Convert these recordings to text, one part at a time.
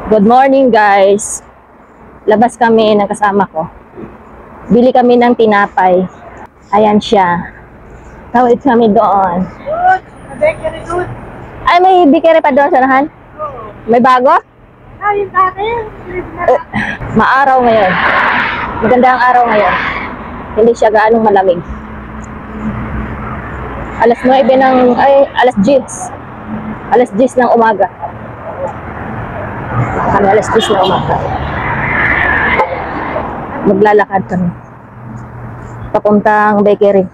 Good morning guys. Labas kami ng kasama ko. Bili kami ng tinapay. Ayan siya. Tawid kami doon. Bakery doon. Ay, may bakery pa doon sa nahan? May bago? Yung dati. Maaraw ngayon. Maganda ang araw ngayon. Hindi siya gaanong malamig. Alas 9 ng, alas 10. Alas 10 ng umaga. Kami alas 10 ng umaga. Maglalakad kami. Papuntang bakery.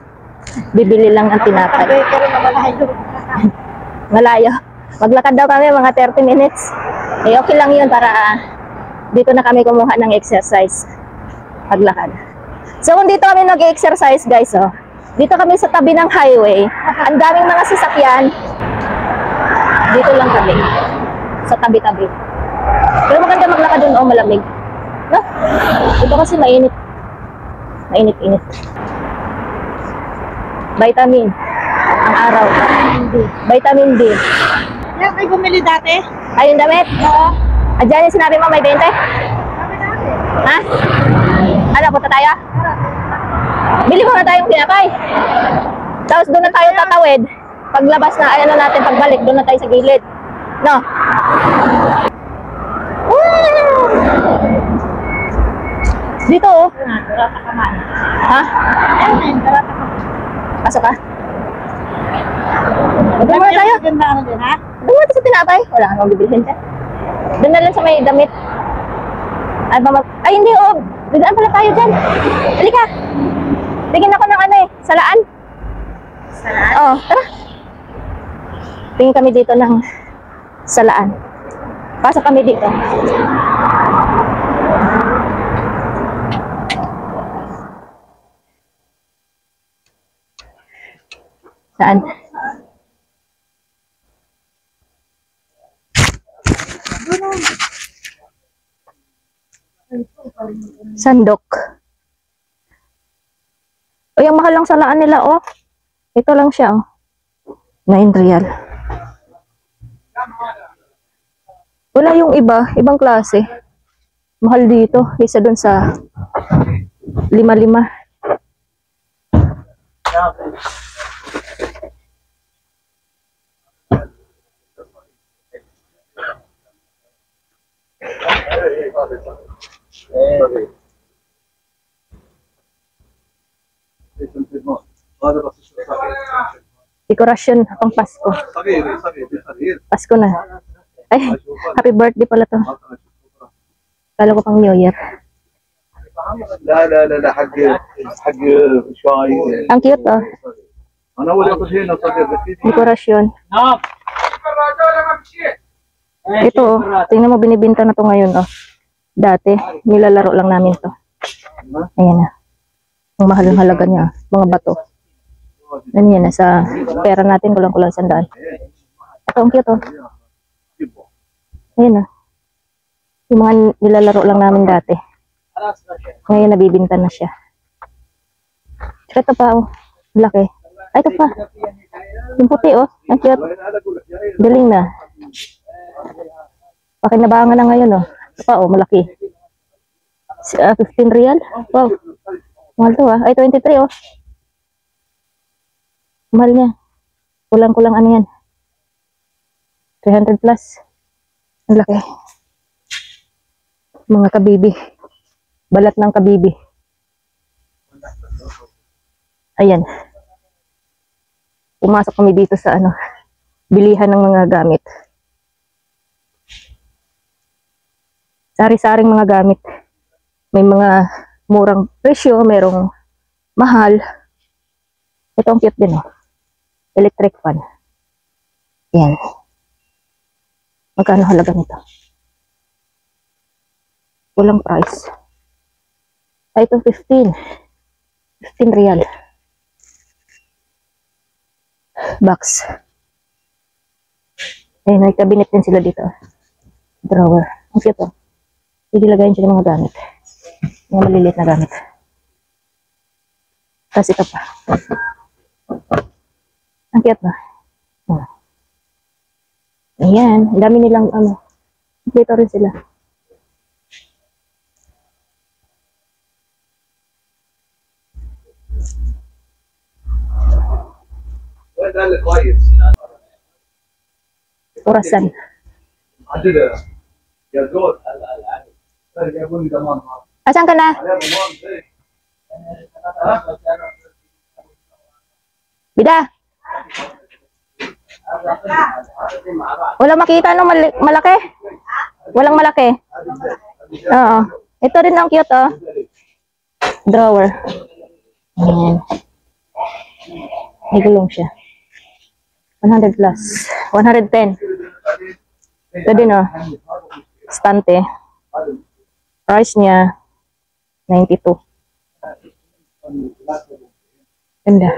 Bibili lang ng tinapay. Bakery na malayo. Malayo. Maglakad daw kami mga 30 minutes. Eh okay lang yun para dito na kami kumuha ng exercise. Paglakad. So kung dito kami nag-exercise guys, oh. Dito kami sa tabi ng highway. Ang daming mga sasakyan. Dito lang kami. Sa tabi-tabi. Pero maganda maglakad dun, oh, malamig. No? Ito kasi mainit. Mainit-init. Vitamin. Ang araw. Vitamin D. Yan, ay bumili dati? Ayun damit? Oo. Adyan yung sinabi mo may 20? Kami dati. Ha? Ano, punta tayo? Bili muna tayong tinapay. Tapos doon na tayo tatawid. Paglabas na, ano natin, pagbalik, doon na tayo sa gilid. No? Dito, oh. Darata ka man. Ha? Ayun, darata ka. Pasok ka. Doon muna tayo. Ganda ano din, ha? Doon muna tayo sa tinapay. Wala kang bibilihin ka. Doon na lang sa may damit. Ay, hindi, oh. Biglaan pala tayo dyan. Halika. Tingin ako ng ano eh. Salaan. Salaan? Oo, tara. Tingin kami dito ng salaan. Pasok kami dito. Saan? Sandok. O, yung mahal lang salaan nila, oh. Ito lang siya, oh. 9 real. Wala yung iba, ibang klase. Mahal dito, isa dun sa 5-5. Dekorasyon pang Pasko. Pasko na. Ay, happy birthday pala to. Kala ko pang New Year. لا لا لا لا حق شاي. Ang cute, oh. انا اول اخذ هنا صديق بس Dekorasyon. Ito, oh. Tingnan mo, binibinta na to ngayon, oh. Dati, nilalaro lang namin to. Ayan na. Ang mahal ng halaga niya, mga bato. Ano yan, sa pera natin, kulang-kulang 100. Ito, ang cute, oh. Ayan na. Yung mga nilalaro lang namin dati. Ngayon, nabibinta na siya. Ito pa, oh. Laki. Ay, ito pa. Yung puti, oh. Ang cute. Galing na. Pakinabangan na ngayon, oh. Ito pa, oh. Malaki. 15 real. Wow. Mahal to, ah. Ay, 23, oh. Mahal niya. Kulang-kulang ano yan. 300 plus. Ang laki. Mga kabibi. Balat ng kabibi. Ayan. Pumasok kami dito sa ano, bilihan ng mga gamit. Sari-saring mga gamit. May mga murang presyo, merong mahal. Ito ang cute din, oh. Electric fan. Yan. Magkano halaga nito? Walang price. Ay, ito 15. 15 real. Box. Ay, may cabinet din sila dito. Drawer. Ang cute, oh. Ilagayin sila mga gamit. Mga maliliit na gamit. Tapos ito pa. Ang cute ba? Ayan, ang dami nilang ano. Dito rin sila. وين ده اللي كويس؟ Orasan. عندنا يا زول جابوا لي ضمان Asan ka na? عليه ضمان زي Bida! Wala makita no malaki? Walang malaki? Oo. Ito rin ang cute, oh. Drawer. Ayan. May gulong siya. 100 plus. 110. Ito din, oh. Stante. Price niya, 92. Ganda.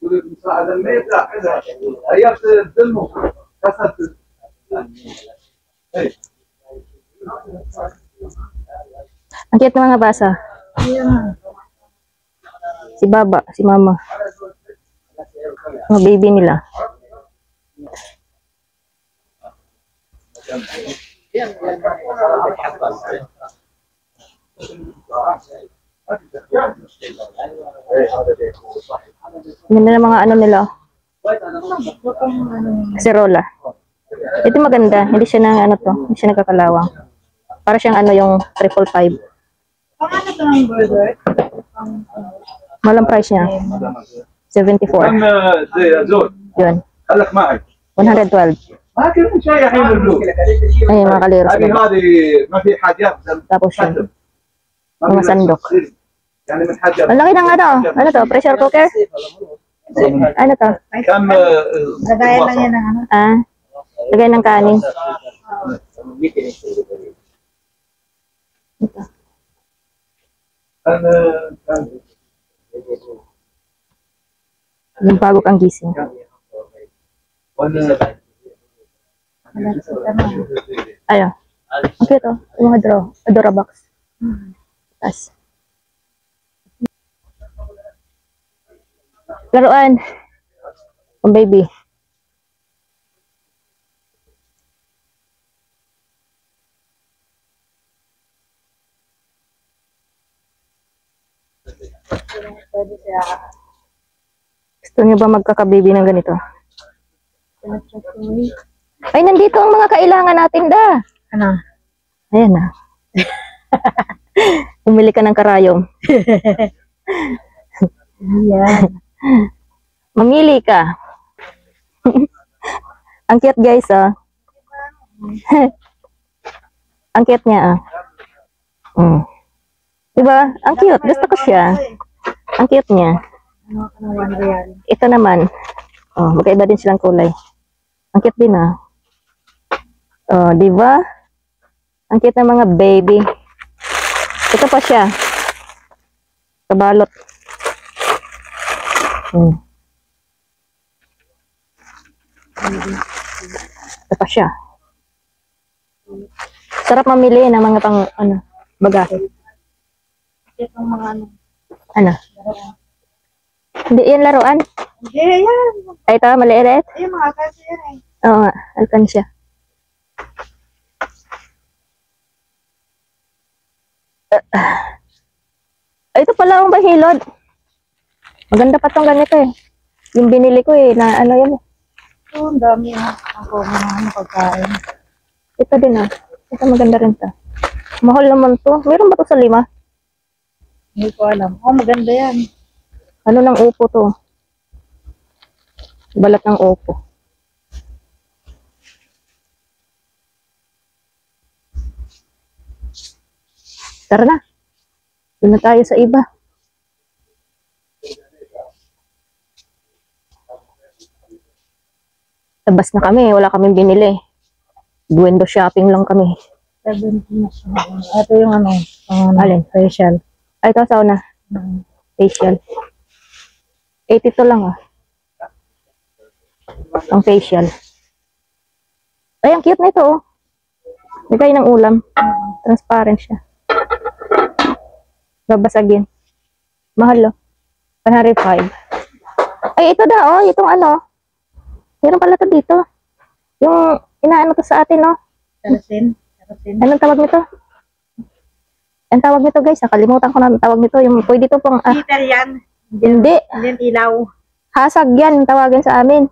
يقول لك مساعدة الميت لا كذا أيام تلمو كسرت Ang cute ng mga basa. Si Baba, si Mama. Mga baby nila. Ganda ng mga ano nila. Caserola. Ito maganda. Hindi siya na ano to. Hindi siya nagkakalawang. Para siyang ano yung 555. Paano ito ng burger? Malang price niya. 74. أما زي يا زول Yun. خليك معي 112. ما كل شيء الحين بالبلوك Ayun mga kaliros. هذه هذه ما في حاجات Tapos yun. خدم. ما Mga في sandok. يعني من حاجة Ang laki ng ano. Ano to? Pressure cooker? Ano to? كم Lagayan lang yan ng ano. Ah. Lagay ng kanin. Yung bago kang gising. Ayun. Okay to. Yung mga Adora box. Tapos. Laruan. Ang baby. Pwede siya. Gusto niyo ba magkaka-baby ng ganito? Ay, nandito ang mga kailangan natin da. Ano? Ayan na. Bumili ka ng karayom. Yan. Mamili ka. Ang cute guys, ah. Ang cute niya, ah. Diba? Ang cute. Gusto ko siya. Ang cute niya. Ano ka ng 1 real? Ito naman. Oh, magkaiba din silang kulay. Ang cute din, ah. Oh, diba? Ang cute ng mga baby. Ito pa siya. Kabalot. Ito pa siya. Sarap mamili ng mga pang, ano, bagahe. Itong mga ano. Ano? Hindi yan laruan. Hindi, yan. Ay, ito, maliit. Ay, mga kasi yan eh. Oo nga, alkansya. Ay, ito pala ang bahilod. Maganda pa tong ganito eh. Yung binili ko eh, na ano yan eh. So, ang dami ako mga ano pagkain. Ito din ah. Ito maganda rin to. Mahal naman to. Meron ba to sa 5? Hindi ko alam. Oh, maganda yan. Ano ng upo to? Balat ng upo. Tara na. Doon na tayo sa iba. Labas na kami. Wala kaming binili. Window shopping lang kami. 70 na siya. Ito yung ano. Alin? Facial. Ay, ito sauna. Facial. 82 lang ah. Ang facial. Ay, ang cute na ito oh. Bigay ng ulam. Transparent siya. Babasagin. Mahal oh. 105. Ay, ito na oh. Itong ano. Meron pala to dito. Yung inaano to sa atin oh. Kalasin. Patin. Anong tawag nito? Ang tawag nito guys, nakalimutan ko na ang tawag nito. Yung pwede to pang, Heater yan. hindi. And then ilaw. Hasag yan, ang tawagin sa amin.